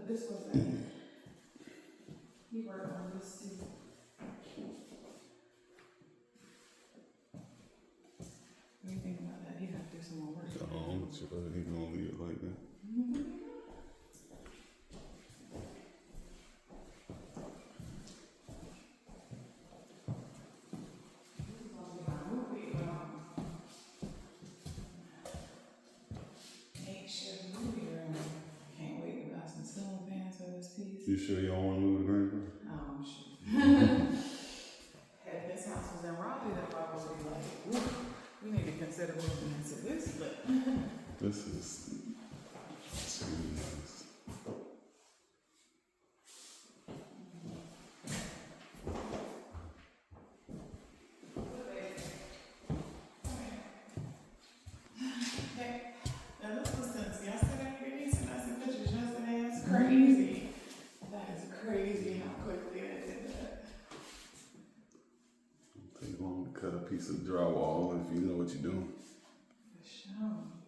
this was it. He worked on this too. What do you think about that? He have to do some more work. So, I'm sure he gonna leave it like that. Can't wait to buy some ceiling fans for this piece. You sure you don't want to move to Greensboro? Oh, I'm sure. If this house was in Raleigh, then I would be like, ooh, we need to consider moving into this, but This is too nice. okay. Now this was since yesterday, Denise, and I sent pictures yesterday. That's crazy. That is crazy how quickly I did that. Take long to cut a piece of drywall if you know what you're doing. For sure.